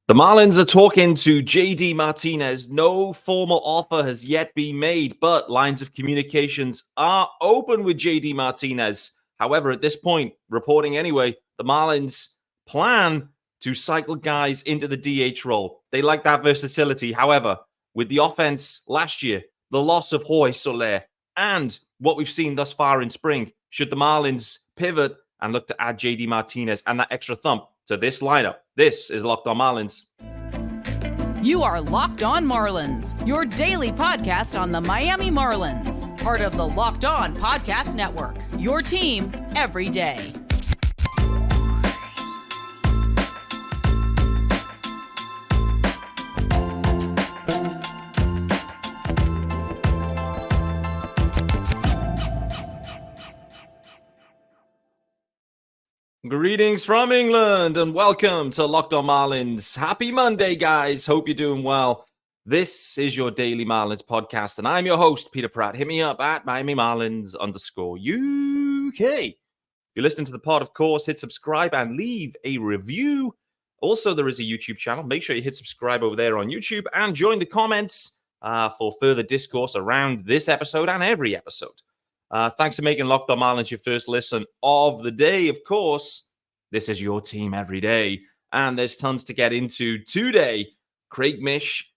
The Marlins are talking to JD Martinez. No formal offer has yet been made, but lines of communications are open with JD Martinez. However, at this point, reporting anyway, the Marlins plan to cycle guys into the DH role. They like that versatility. However, with the offense last year, the loss of Jorge Soler, and what we've seen thus far in spring, should the Marlins pivot and look to add JD Martinez and that extra thump to this lineup? This is Locked On Marlins. You are Locked On Marlins, your daily podcast on the Miami Marlins. Part of the Locked On Podcast Network, your team every day. Greetings from England and welcome to Locked On Marlins. Happy Monday, guys. Hope you're doing well. This is your daily Marlins podcast, and I'm your host, Peter Pratt. Hit me up at Miami Marlins _UK. If you're listening to the pod, of course, hit subscribe and leave a review. Also, there is a YouTube channel. Make sure you hit subscribe over there on YouTube and join the comments for further discourse around this episode and every episode. Thanks for making Locked On Marlins your first listen of the day. Of course, this is your team every day, and there's tons to get into today. Craig Mish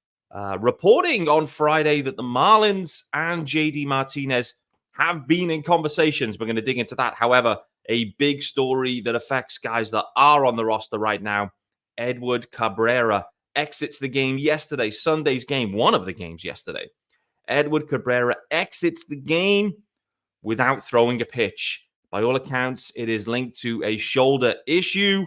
reporting on Friday that the Marlins and JD Martinez have been in conversations. We're going to dig into that. However, a big story that affects guys that are on the roster right now. Edward Cabrera exits the game yesterday, Sunday's game, one of the games yesterday. Edward Cabrera exits the game without throwing a pitch. By all accounts, it is linked to a shoulder issue.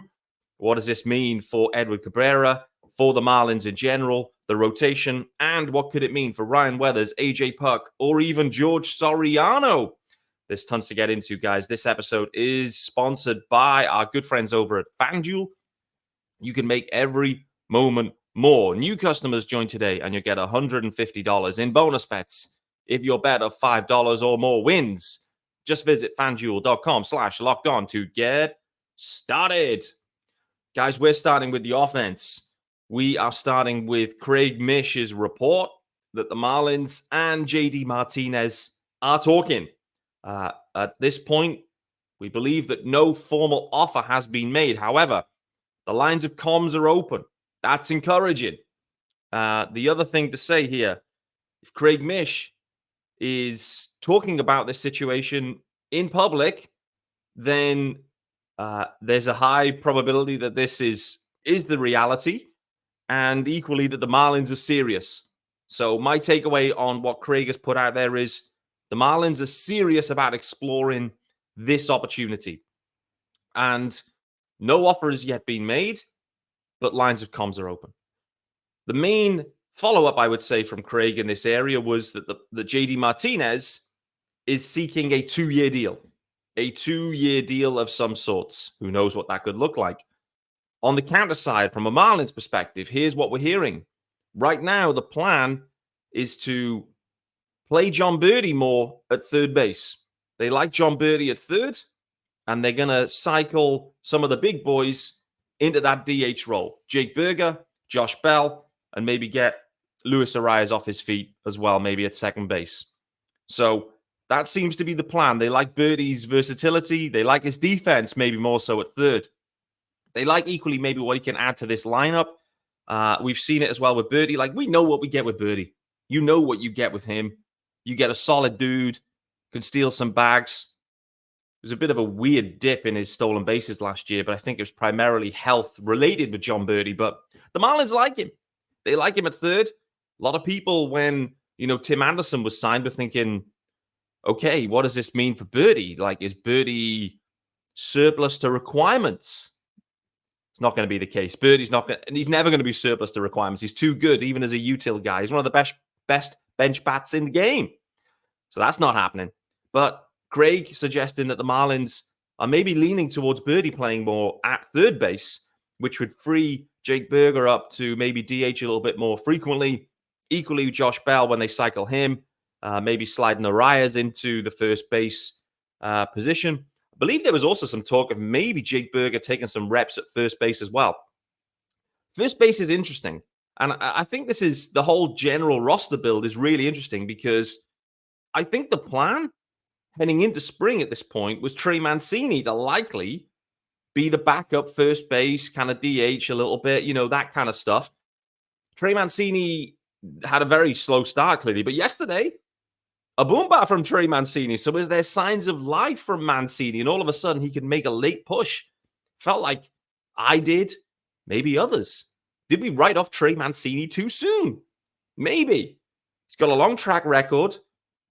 What does this mean for Edward Cabrera, for the Marlins in general, the rotation, and what could it mean for Ryan Weathers, AJ Puk, or even George Soriano? There's tons to get into, guys. This episode is sponsored by our good friends over at FanDuel. You can make every moment more. New customers join today, and you'll get $150 in bonus bets if your bet of $5 or more wins. Just visit FanDuel.com/locked-on to get started. Guys, we're starting with the offense. We are starting with Craig Mish's report that the Marlins and JD Martinez are talking. At this point, we believe that no formal offer has been made. However, the lines of comms are open. That's encouraging. The other thing to say here, if Craig Mish is talking about this situation in public, then there's a high probability that this is the reality, and equally that the Marlins are serious. So my takeaway on what Craig has put out there is the Marlins are serious about exploring this opportunity. And no offer has yet been made, but lines of comms are open. The main follow-up, I would say, from Craig in this area was that the JD Martinez is seeking a 2-year deal. A 2-year deal of some sorts. Who knows what that could look like? On the counter side, from a Marlins perspective, here's what we're hearing. Right now, the plan is to play John Birdie more at third base. They like John Birdie at third, and they're going to cycle some of the big boys into that DH role. Jake Burger, Josh Bell, and maybe get Luis Arias off his feet as well, maybe at second base. So that seems to be the plan. They like Birdie's versatility. They like his defense, maybe more so at third. They like equally maybe what he can add to this lineup. We've seen it as well with Birdie. Like, we know what we get with Birdie. You know what you get with him. You get a solid dude, can steal some bags. There's a bit of a weird dip in his stolen bases last year, but I think it was primarily health related with John Birdie. But the Marlins like him. They like him at third. A lot of people, when Tim Anderson was signed, were thinking, okay, what does this mean for Birdie? Like, is Birdie surplus to requirements? It's not going to be the case. Birdie's not going, and he's never going to be surplus to requirements. He's too good, even as a util guy. He's one of the best bench bats in the game. So that's not happening. But Craig suggesting that the Marlins are maybe leaning towards Birdie playing more at third base, which would free Jake Burger up to maybe DH a little bit more frequently. Equally, Josh Bell, when they cycle him, maybe sliding Arias into the first base position. I believe there was also some talk of maybe Jake Burger taking some reps at first base as well. First base is interesting. And I think this is the whole general roster build is really interesting because I think the plan heading into spring at this point was Trey Mancini to likely be the backup first base, kind of DH a little bit, that kind of stuff. Trey Mancini had a very slow start, clearly, but yesterday, a boom bat from Trey Mancini. So is there signs of life from Mancini? And all of a sudden, he can make a late push. Felt like I did, maybe others. Did we write off Trey Mancini too soon? Maybe. He's got a long track record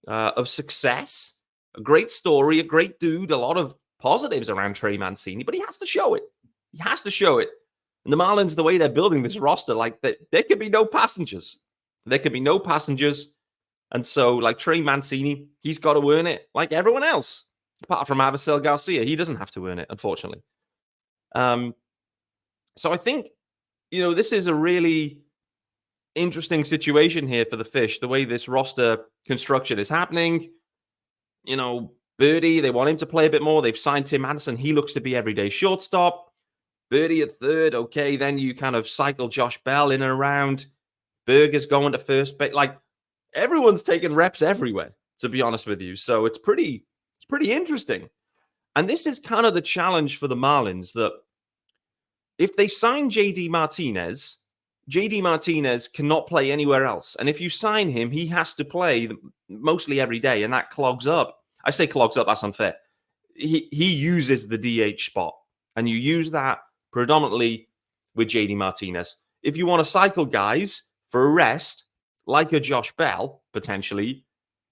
of success, a great story, a great dude, a lot of positives around Trey Mancini, but he has to show it. He has to show it. And the Marlins, the way they're building this roster, like there could be no passengers. There could be no passengers. And so, like Trey Mancini, he's got to earn it like everyone else, apart from Avisail Garcia. He doesn't have to earn it, unfortunately. So I think, this is a really interesting situation here for the Fish, the way this roster construction is happening. Birdie, they want him to play a bit more. They've signed Tim Anderson. He looks to be everyday shortstop. Birdie at third. Okay, then you kind of cycle Josh Bell in and around. Berger's going to first base. Like, everyone's taking reps everywhere, to be honest with you. So it's pretty interesting. And this is kind of the challenge for the Marlins, that if they sign JD Martinez cannot play anywhere else. And if you sign him, he has to play mostly every day, and that clogs up. I say clogs up, that's unfair. He uses the DH spot, and you use that predominantly with JD Martinez. If you want to cycle guys for a rest, like a Josh Bell, potentially,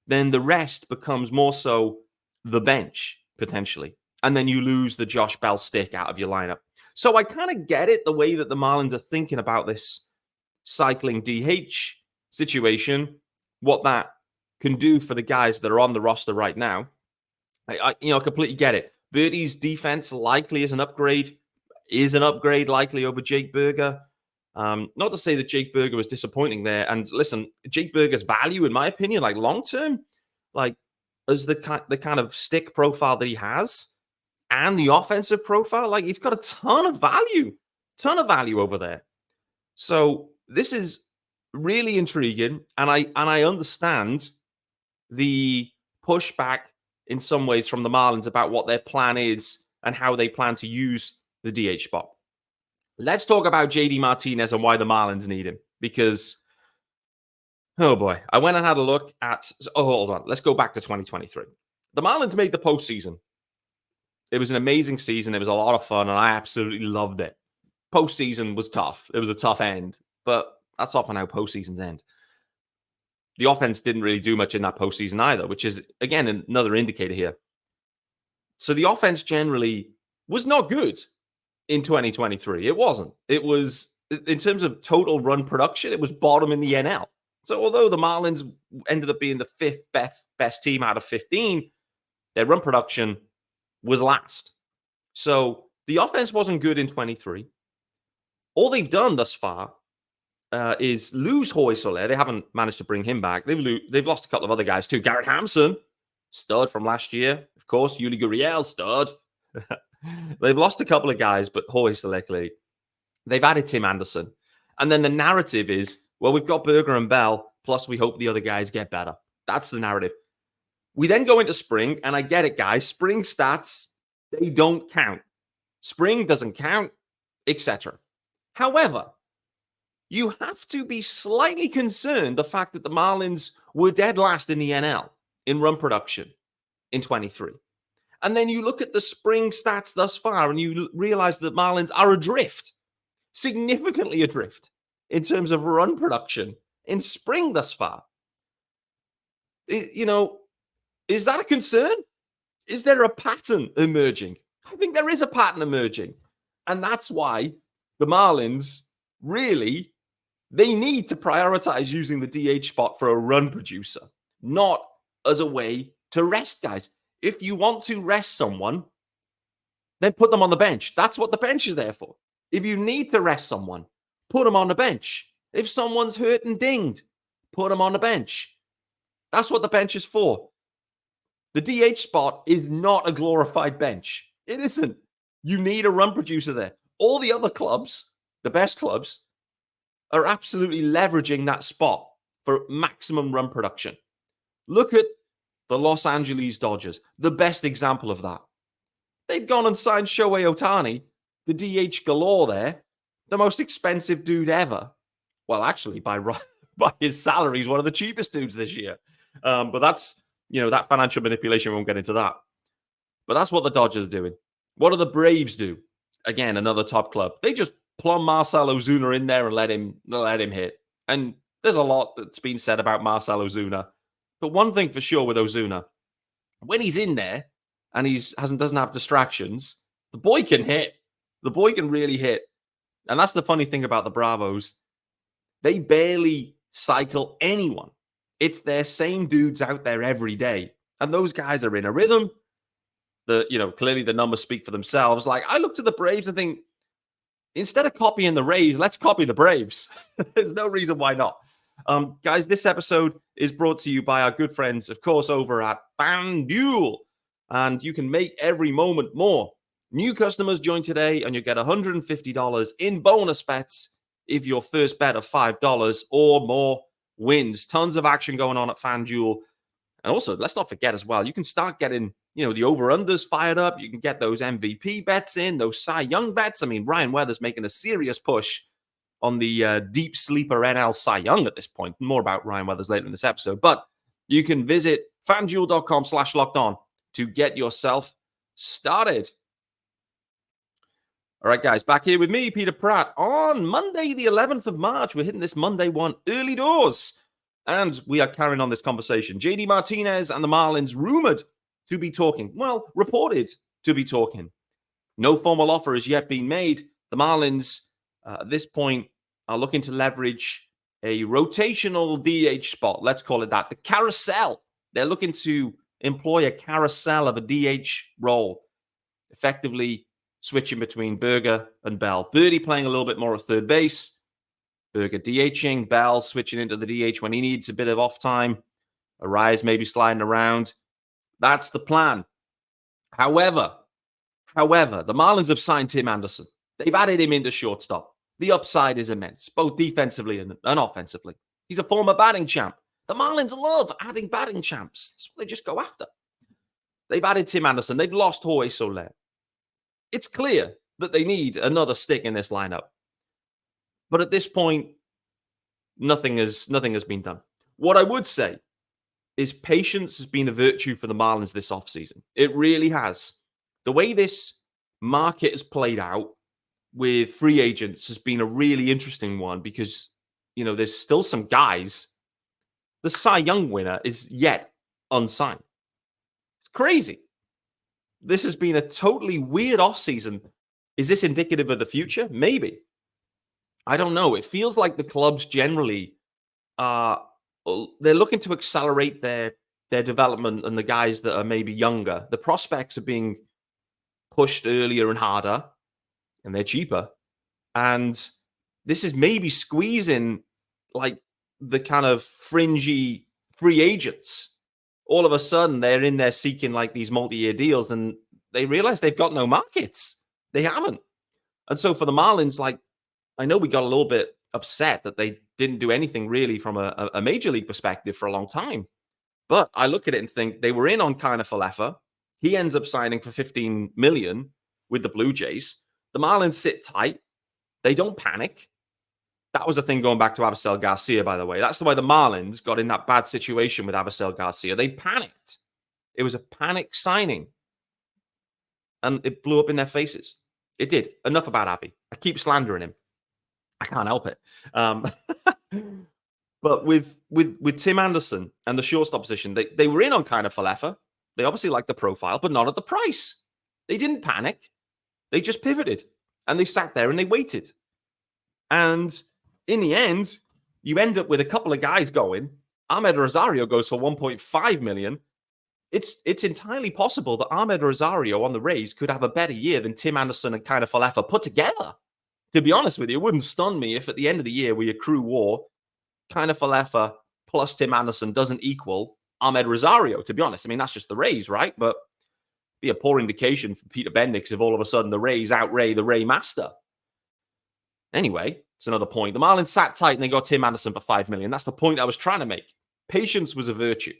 then the rest becomes more so the bench, potentially. And then you lose the Josh Bell stick out of your lineup. So I kind of get it, the way that the Marlins are thinking about this cycling DH situation, what that can do for the guys that are on the roster right now. I completely get it. Birdie's defense likely is an upgrade likely over Jake Burger. Not to say that Jake Burger was disappointing there. And listen, Jake Burger's value, in my opinion, like long-term, like as the kind of stick profile that he has and the offensive profile, like he's got a ton of value over there. So this is really intriguing. And I understand the pushback in some ways from the Marlins about what their plan is and how they plan to use the DH spot. Let's talk about JD Martinez and why the Marlins need him. Because, oh boy, I went and had a look at... Oh, hold on. Let's go back to 2023. The Marlins made the postseason. It was an amazing season. It was a lot of fun, and I absolutely loved it. Postseason was tough. It was a tough end, but that's often how postseasons end. The offense didn't really do much in that postseason either, which is, again, another indicator here. So the offense generally was not good in 2023. It wasn't. It was, in terms of total run production, it was bottom in the NL. So although the Marlins ended up being the fifth best team out of 15, their run production was last. So the offense wasn't good in 23. All they've done thus far is lose Jorge Soler. They haven't managed to bring him back. They've lost a couple of other guys too. Garrett Hampson, stud from last year. Of course, Yuli Gurriel, stud. They've lost a couple of guys, but Jorge Soler clearly. They've added Tim Anderson. And then the narrative is, well, we've got Berger and Bell, plus we hope the other guys get better. That's the narrative. We then go into spring, and I get it, guys. Spring stats, they don't count. Spring doesn't count, etc. However, you have to be slightly concerned the fact that the Marlins were dead last in the NL in run production in 23. And then you look at the spring stats thus far, and you realize that Marlins are adrift, significantly adrift in terms of run production in spring thus far. Is that a concern? Is there a pattern emerging? I think there is a pattern emerging. And that's why the Marlins really, they need to prioritize using the DH spot for a run producer, not as a way to rest guys. If you want to rest someone, then put them on the bench. That's what the bench is there for. If you need to rest someone, put them on the bench. If someone's hurt and dinged, put them on the bench. That's what the bench is for. The DH spot is not a glorified bench. It isn't. You need a run producer there. All the other clubs, the best clubs, are absolutely leveraging that spot for maximum run production. Look at the Los Angeles Dodgers, the best example of that. They've gone and signed Shohei Ohtani, the DH galore there, the most expensive dude ever. Well, actually, by his salary, he's one of the cheapest dudes this year. But that's, that financial manipulation, we won't get into that. But that's what the Dodgers are doing. What do the Braves do? Again, another top club. They just plumb Marcell Ozuna in there and let him hit. And there's a lot that's been said about Marcell Ozuna. But one thing for sure with Ozuna, when he's in there and doesn't have distractions, the boy can hit. The boy can really hit. And that's the funny thing about the Bravos. They barely cycle anyone. It's their same dudes out there every day. And those guys are in a rhythm. Clearly the numbers speak for themselves. Like, I look to the Braves and think, instead of copying the Rays, let's copy the Braves. There's no reason why not. Guys, this episode is brought to you by our good friends, of course, over at FanDuel. And you can make every moment more. New customers join today and you get $150 in bonus bets if your first bet of $5 or more wins. Tons of action going on at FanDuel. And also, let's not forget as well, you can start getting, the over-unders fired up. You can get those MVP bets in, those Cy Young bets. I mean, Ryan Weather's making a serious push on the deep sleeper NL Cy Young at this point. More about Ryan Weathers later in this episode. But you can visit fanduel.com/lockedon to get yourself started. All right, guys, back here with me, Peter Pratt, on Monday, the 11th of March. We're hitting this Monday one early doors. And we are carrying on this conversation. JD Martinez and the Marlins rumored to be talking. Well, reported to be talking. No formal offer has yet been made. The Marlins, at this point, are looking to leverage a rotational DH spot. Let's call it that. The carousel. They're looking to employ a carousel of a DH role, effectively switching between Berger and Bell. Birdie playing a little bit more at third base. Berger DHing, Bell switching into the DH when he needs a bit of off time. Arias maybe sliding around. That's the plan. However, the Marlins have signed Tim Anderson. They've added him into shortstop. The upside is immense, both defensively and offensively. He's a former batting champ. The Marlins love adding batting champs. That's what they just go after. They've added Tim Anderson. They've lost Jorge Soler. It's clear that they need another stick in this lineup. But at this point, nothing has been done. What I would say is patience has been a virtue for the Marlins this offseason. It really has. The way this market has played out with free agents has been a really interesting one because, there's still some guys. The Cy Young winner is yet unsigned. It's crazy. This has been a totally weird offseason. Is this indicative of the future? Maybe. I don't know. It feels like the clubs generally they're looking to accelerate their development and the guys that are maybe younger. The prospects are being pushed earlier and harder, and they're cheaper. And this is maybe squeezing like the kind of fringy free agents. All of a sudden, they're in there seeking like these multi-year deals, and they realize they've got no markets. They haven't. And so for the Marlins, like, I know we got a little bit upset that they didn't do anything really from a major league perspective for a long time. But I look at it and think they were in on Kiner-Falefa. He ends up signing for $15 million with the Blue Jays. The Marlins sit tight. They don't panic. That was a thing going back to Avisail Garcia, by the way. That's the way the Marlins got in that bad situation with Avisail Garcia. They panicked. It was a panic signing. And it blew up in their faces. It did. Enough about Avi. I keep slandering him. I can't help it. But with Tim Anderson and the shortstop position, they were in on Kiner-Falefa. They obviously liked the profile, but not at the price. They didn't panic. They just pivoted. And they sat there and they waited. And in the end, you end up with a couple of guys going. Ahmed Rosario goes for $1.5 million. It's entirely possible that Ahmed Rosario on the Rays could have a better year than Tim Anderson and Kiner-Falefa put together. To be honest with you, it wouldn't stun me if at the end of the year we accrue WAR, Kiner-Falefa plus Tim Anderson doesn't equal Ahmed Rosario, to be honest. I mean, that's just the Rays, right? But be a poor indication for Peter Bendix if all of a sudden the Rays outlay the Ray Master. Anyway, It's another point. The Marlins sat tight and they got Tim Anderson for $5 million. That's the point I was trying to make. Patience was a virtue.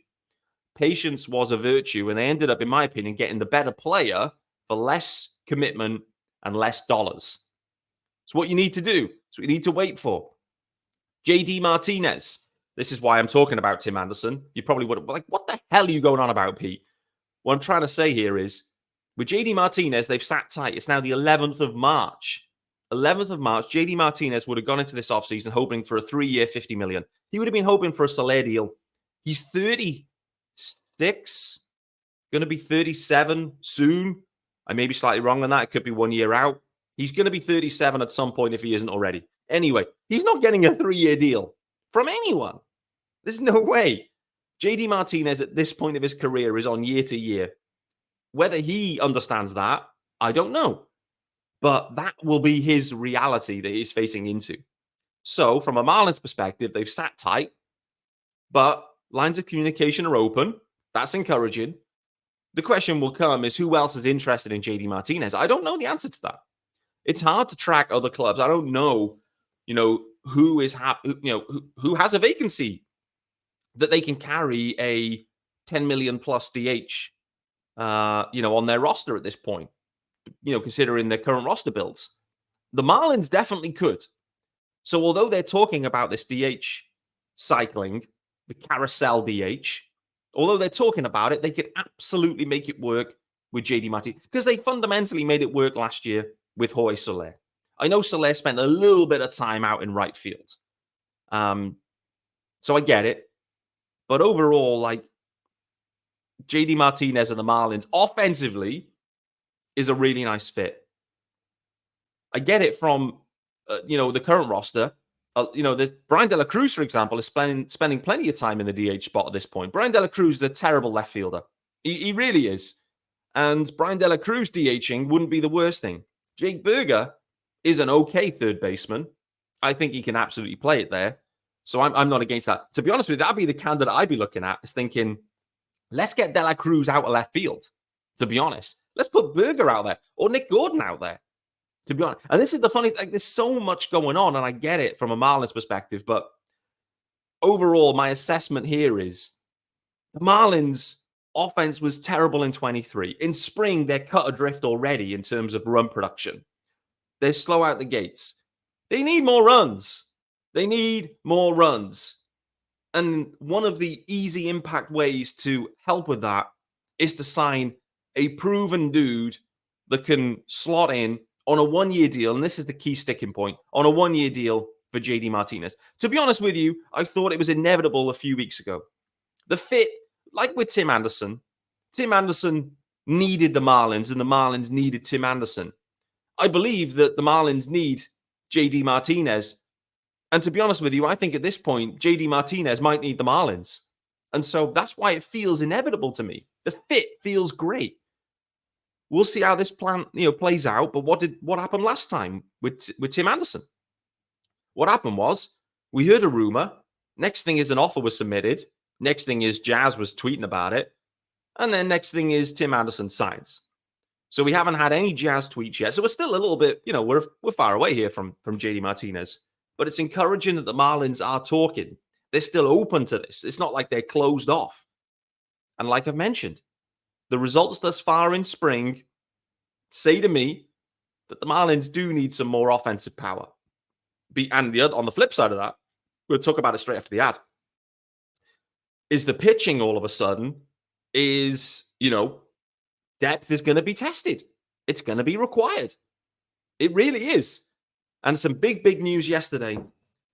Patience was a virtue, and they ended up, in my opinion, getting the better player for less commitment and less dollars. It's what you need to do. It's what you need to wait for. JD Martinez. This is why I'm talking about Tim Anderson. You probably would have, like, what the hell are you going on about, Pete? What I'm trying to say here is, with JD Martinez, they've sat tight. It's now the 11th of March. 11th of March, JD Martinez would have gone into this offseason hoping for a 3-year, $50 million. He would have been hoping for a Soler deal. He's 36, going to be 37 soon. I may be slightly wrong on that. It could be 1 year out. He's going to be 37 at some point if he isn't already. Anyway, he's not getting a 3-year deal from anyone. There's no way. JD Martinez at this point of his career is on year to year. Whether he understands that, I don't know. But that will be his reality that he's facing into. So from a Marlins perspective, they've sat tight, but lines of communication are open. That's encouraging. The question will come is who else is interested in JD Martinez? I don't know the answer to that. It's hard to track other clubs. I don't know, who is who has a vacancy that they can carry a 10 million plus DH, on their roster at this point. Considering their current roster builds, the Marlins definitely could. So although they're talking about this DH cycling, the carousel DH, although they're talking about it, they could absolutely make it work with JD Martinez because they fundamentally made it work last year with Jorge Soler. I know Soler spent a little bit of time out in right field. So I get it. But overall, like, JD Martinez and the Marlins offensively is a really nice fit. I get it from, the current roster. Brian De La Cruz, for example, is spending plenty of time in the DH spot at this point. Brian De La Cruz is a terrible left fielder. He really is. And Brian De La Cruz DHing wouldn't be the worst thing. Jake Berger is an okay third baseman. I think he can absolutely play it there. So I'm not against that. To be honest with you, that'd be the candidate I'd be looking at, is thinking, let's get De La Cruz out of left field, to be honest. Let's put Berger out there or Nick Gordon out there, to be honest. And this is the funny thing. There's so much going on, and I get it from a Marlins perspective. But overall, my assessment here is the Marlins offense was terrible in 23. In spring, they're cut adrift already in terms of run production. They're slow out the gates. They need more runs. They need more runs. And one of the easy impact ways to help with that is to sign a proven dude that can slot in on a 1-year deal. And this is the key sticking point, on a 1-year deal for JD Martinez. To be honest with you, I thought it was inevitable a few weeks ago. The fit, like with Tim Anderson needed the Marlins and the Marlins needed Tim Anderson. I believe that the Marlins need JD Martinez. And to be honest with you, I think at this point, JD Martinez might need the Marlins. And so that's why it feels inevitable to me. The fit feels great. We'll see how this plan, plays out. But what happened last time with Tim Anderson? What happened was we heard a rumor. Next thing is an offer was submitted. Next thing is Jazz was tweeting about it. And then next thing is Tim Anderson signs. So we haven't had any Jazz tweets yet. So we're still a little bit, we're far away here from JD Martinez. But it's encouraging that the Marlins are talking. They're still open to this. It's not like they're closed off. And like I've mentioned, the results thus far in spring say to me that the Marlins do need some more offensive power. And on the flip side of that, we'll talk about it straight after the ad, is the pitching all of a sudden is, depth is going to be tested. It's going to be required. It really is. And some big news yesterday.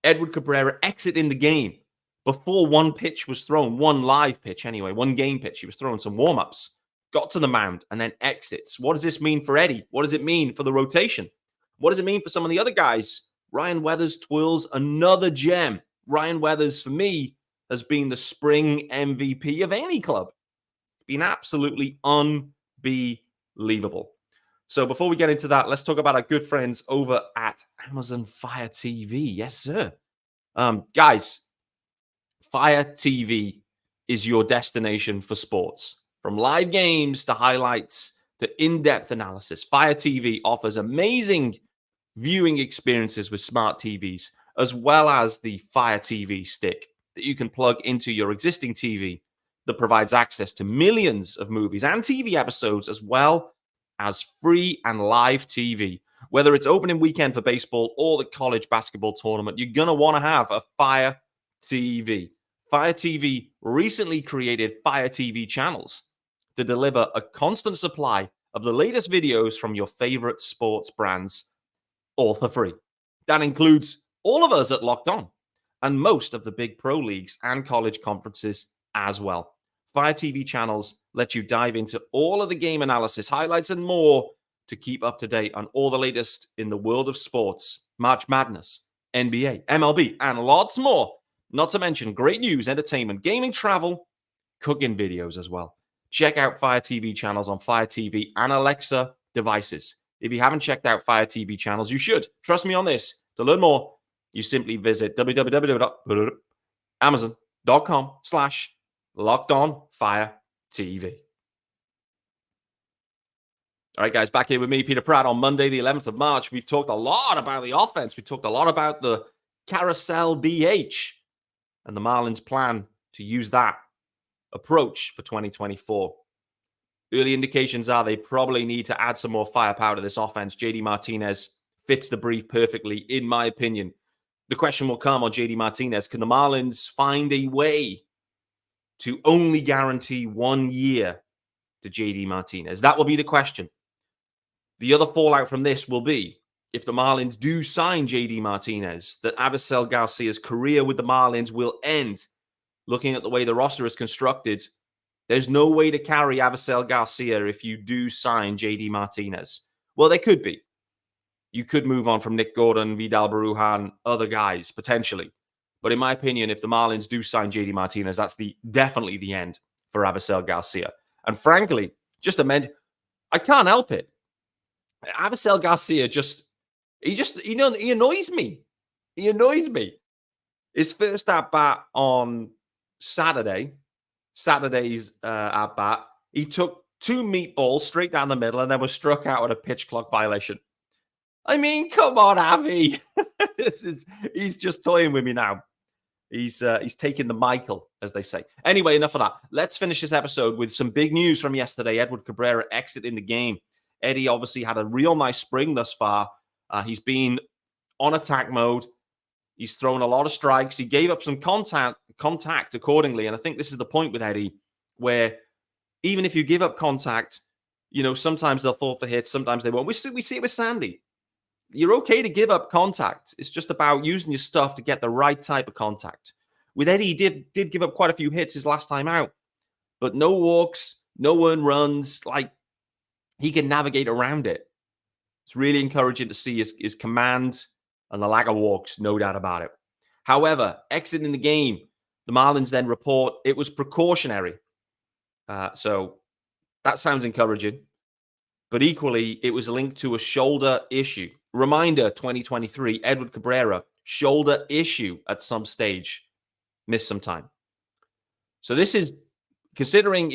Edward Cabrera exiting the game before one pitch was thrown, one live pitch anyway, one game pitch. He was throwing some warm-ups, got to the mound, and then exits. What does this mean for Eddie? What does it mean for the rotation? What does it mean for some of the other guys? Ryan Weathers twirls another gem. Ryan Weathers, for me, has been the spring MVP of any club. Been absolutely unbelievable. So before we get into that, let's talk about our good friends over at Amazon Fire TV. Yes, sir. Guys, Fire TV is your destination for sports. From live games to highlights to in-depth analysis, Fire TV offers amazing viewing experiences with smart TVs, as well as the Fire TV stick that you can plug into your existing TV that provides access to millions of movies and TV episodes, as well as free and live TV. Whether it's opening weekend for baseball or the college basketball tournament, you're going to want to have a Fire TV. Fire TV recently created Fire TV channels to deliver a constant supply of the latest videos from your favorite sports brands, all for free. That includes all of us at Locked On and most of the big pro leagues and college conferences as well. Fire TV channels let you dive into all of the game analysis, highlights, and more to keep up to date on all the latest in the world of sports, March Madness, NBA, MLB, and lots more. Not to mention great news, entertainment, gaming, travel, cooking videos as well. Check out Fire TV channels on Fire TV and Alexa devices. If you haven't checked out Fire TV channels, you should. Trust me on this. To learn more, you simply visit www.amazon.com/LockedOnFireTV. All right, guys, back here with me, Peter Pratt, on Monday, the 11th of March. We've talked a lot about the offense. We talked a lot about the carousel DH and the Marlins' plan to use that approach for 2024. Early indications are they probably need to add some more firepower to this offense. JD Martinez fits the brief perfectly, in my opinion. The question will come on JD Martinez. Can the Marlins find a way to only guarantee 1 year to JD Martinez? That will be the question. The other fallout from this will be, if the Marlins do sign JD Martinez, that Avisail Garcia's career with the Marlins will end. Looking at the way the roster is constructed, there's no way to carry Avisail Garcia if you do sign JD Martinez. Well, there could be. You could move on from Nick Gordon, Vidal Barujan, other guys, potentially. But in my opinion, if the Marlins do sign JD Martinez, that's definitely the end for Avisail Garcia. And frankly, I can't help it. Avisail Garcia he annoys me. He annoys me. His first at-bat on Saturday's at-bat, he took 2 meatballs straight down the middle and then was struck out on a pitch clock violation. I mean, come on, Avi. He's just toying with me now. He's taking the Michael, as they say. Anyway, enough of that. Let's finish this episode with some big news from yesterday. Edward Cabrera exiting the game. Eddie obviously had a real nice spring thus far. He's been on attack mode. He's thrown a lot of strikes. He gave up some contact accordingly. And I think this is the point with Eddie, where even if you give up contact, sometimes they'll fall for hits, sometimes they won't. We see it with Sandy. You're okay to give up contact. It's just about using your stuff to get the right type of contact. With Eddie, he did give up quite a few hits his last time out, but no walks, no earned runs. Like, he can navigate around it. It's really encouraging to see his command and the lack of walks, no doubt about it. However, exiting the game, the Marlins then report it was precautionary. So that sounds encouraging. But equally, it was linked to a shoulder issue. Reminder, 2023, Edward Cabrera, shoulder issue at some stage. Missed some time. So this is, considering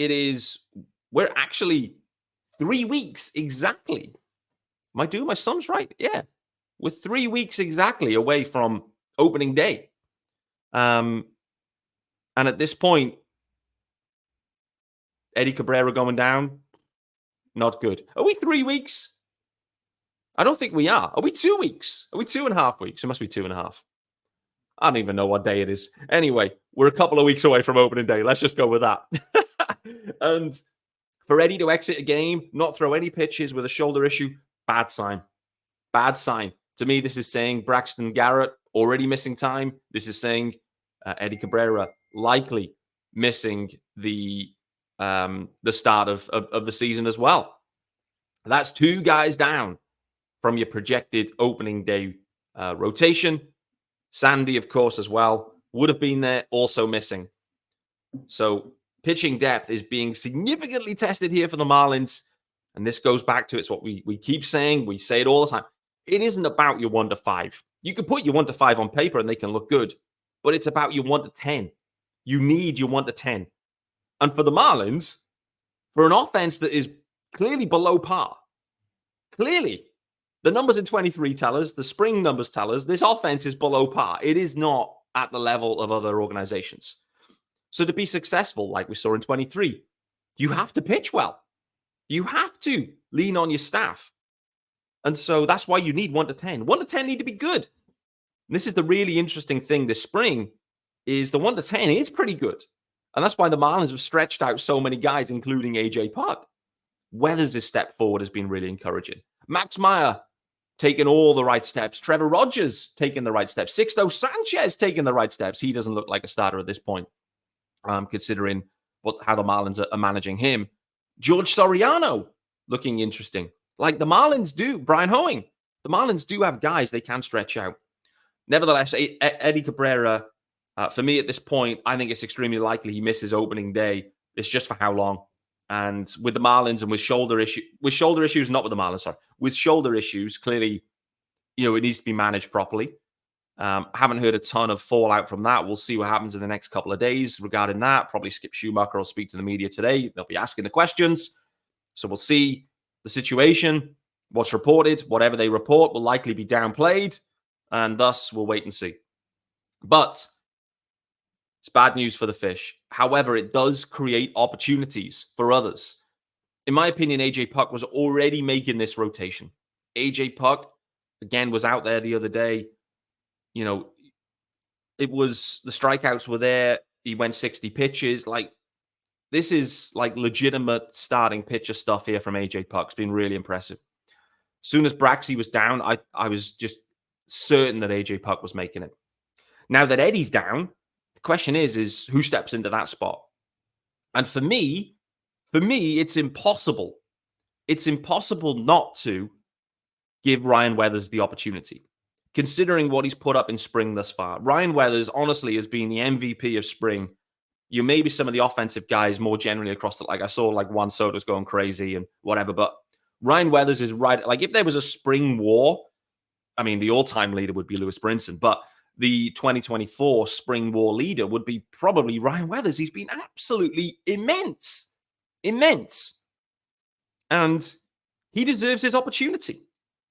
we're actually 3 weeks exactly. Am I doing my sums right? Yeah. We're 3 weeks exactly away from opening day. And at this point, Eddie Cabrera going down, not good. Are we 3 weeks? I don't think we are. Are we 2 weeks? Are we 2.5 weeks? It must be 2.5. I don't even know what day it is. Anyway, we're a couple of weeks away from opening day. Let's just go with that. And for Eddie to exit a game, not throw any pitches with a shoulder issue, bad sign. Bad sign. To me, this is saying Braxton Garrett already missing time. This is saying Eddie Cabrera likely missing the start of the season as well. That's 2 guys down from your projected opening day rotation. Sandy, of course, as well, would have been there, also missing. So pitching depth is being significantly tested here for the Marlins. And this goes back to, it's what we keep saying. We say it all the time. It isn't about your 1 to 5. You can put your 1 to 5 on paper and they can look good, but it's about your 1 to 10. You need your 1 to 10. And for the Marlins, for an offense that is clearly below par, clearly, The numbers in 23 tell us, the spring numbers tell us, this offense is below par. It is not at the level of other organizations. So to be successful, like we saw in 23, you have to pitch well. You have to lean on your staff. And so that's why you need 1 to 10. 1 to 10 need to be good. And this is the really interesting thing this spring is the 1 to 10 is pretty good. And that's why the Marlins have stretched out so many guys, including AJ Puk. Weathers' step forward has been really encouraging. Max Meyer taking all the right steps. Trevor Rogers taking the right steps. Sixto Sanchez taking the right steps. He doesn't look like a starter at this point, considering how the Marlins are managing him. George Soriano looking interesting. Like the Marlins do. Brian Hoeing. The Marlins do have guys they can stretch out. Nevertheless, Eddie Cabrera, for me at this point, I think it's extremely likely he misses opening day. It's just for how long. And with the Marlins and with shoulder issues, not with the Marlins, sorry, with shoulder issues, clearly, it needs to be managed properly. Haven't heard a ton of fallout from that. We'll see what happens in the next couple of days regarding that. Probably Skip Schumacher will speak to the media today. They'll be asking the questions. So we'll see the situation, what's reported. Whatever they report will likely be downplayed, and thus we'll wait and see. But it's bad news for the Fish. However, it does create opportunities for others. In my opinion, AJ Puk was already making this rotation. AJ Puk, again, was out there the other day. It was the strikeouts were there. He went 60 pitches. Like, this is like legitimate starting pitcher stuff here from AJ Puk. It's been really impressive. As soon as Braxy was down, I was just certain that AJ Puk was making it. Now that Eddie's down, the question is who steps into that spot? And for me, it's impossible. It's impossible not to give Ryan Weathers the opportunity, considering what he's put up in spring thus far. Ryan Weathers, honestly, has been the MVP of spring. Maybe some of the offensive guys more generally across the, like I saw like Juan Soto's going crazy and whatever, but Ryan Weathers is right. Like if there was a spring war, I mean, the all-time leader would be Lewis Brinson, but the 2024 spring war leader would be probably Ryan Weathers. He's been absolutely immense. And he deserves his opportunity.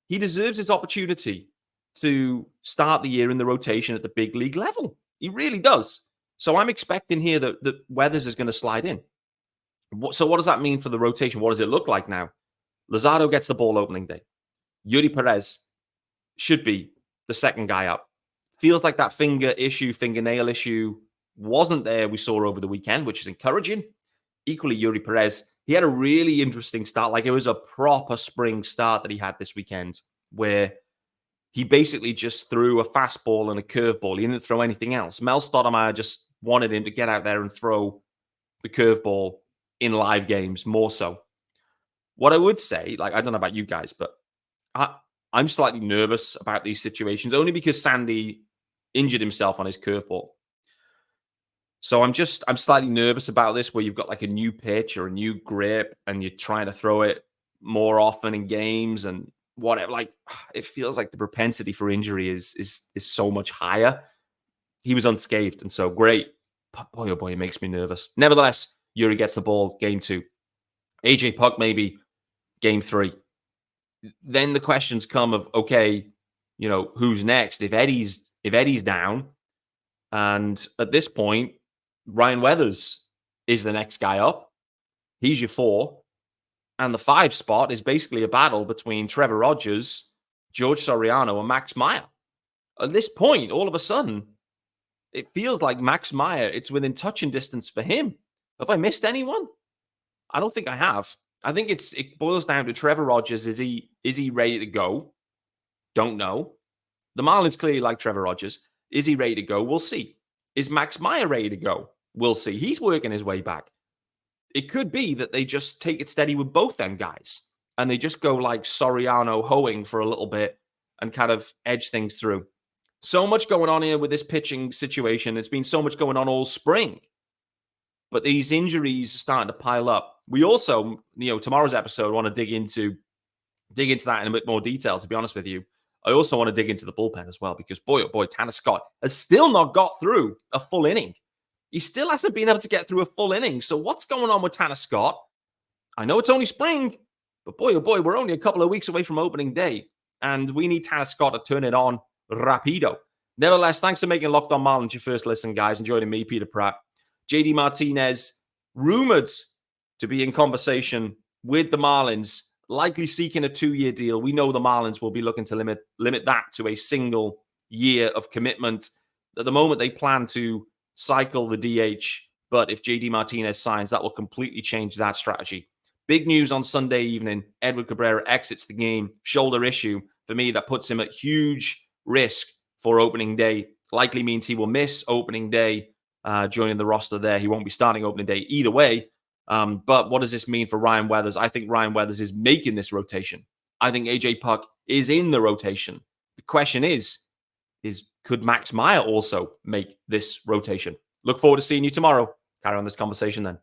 He deserves his opportunity to start the year in the rotation at the big league level. He really does. So I'm expecting here that Weathers is going to slide in. So what does that mean for the rotation? What does it look like now? Luzardo gets the ball opening day. Yuri Perez should be the second guy up. Feels like that fingernail issue wasn't there we saw over the weekend, which is encouraging. Equally, Yuri Perez, he had a really interesting start. Like it was a proper spring start that he had this weekend where he basically just threw a fastball and a curveball. He didn't throw anything else. Mel Stottlemyre just wanted him to get out there and throw the curveball in live games more so. What I would say, like, I don't know about you guys, but I'm slightly nervous about these situations only because Sandy injured himself on his curveball. So I'm slightly nervous about this where you've got like a new pitch or a new grip and you're trying to throw it more often in games and whatever. Like it feels like the propensity for injury is so much higher. He was unscathed and so great. But boy, oh boy, it makes me nervous. Nevertheless, Yuri gets the ball, game 2. AJ Puk maybe game 3. Then the questions come of, okay, who's next? If Eddie's down, and at this point, Ryan Weathers is the next guy up. He's your 4. And the 5 spot is basically a battle between Trevor Rogers, George Soriano, and Max Meyer. At this point, all of a sudden, it feels like Max Meyer, it's within touching distance for him. Have I missed anyone? I don't think I have. I think it boils down to Trevor Rogers. Is he ready to go? Don't know. The Marlins clearly like Trevor Rogers. Is he ready to go? We'll see. Is Max Meyer ready to go? We'll see. He's working his way back. It could be that they just take it steady with both them guys and they just go like Soriano Hoeing for a little bit and kind of edge things through. So much going on here with this pitching situation. It's been so much going on all spring. But these injuries are starting to pile up. We also, tomorrow's episode, want to dig into that in a bit more detail, to be honest with you. I also want to dig into the bullpen as well, because boy, oh boy, Tanner Scott has still not got through a full inning. He still hasn't been able to get through a full inning. So what's going on with Tanner Scott? I know it's only spring, but boy, oh boy, we're only a couple of weeks away from opening day. and we need Tanner Scott to turn it on rapido. Nevertheless, thanks for making Locked On Marlins your first listen, guys, and joining me, Peter Pratt. JD Martinez, rumored to be in conversation with the Marlins, likely seeking a 2-year deal. We know the Marlins will be looking to limit that to a single year of commitment. At the moment, they plan to cycle the DH, but if JD Martinez signs, that will completely change that strategy. Big news on Sunday evening. Edward Cabrera exits the game. Shoulder issue. For me, that puts him at huge risk for opening day. Likely means he will miss opening day joining the roster there. He won't be starting opening day either way. But what does this mean for Ryan Weathers? I think Ryan Weathers is making this rotation. I think AJ Puk is in the rotation. The question is could Max Meyer also make this rotation? Look forward to seeing you tomorrow. Carry on this conversation then.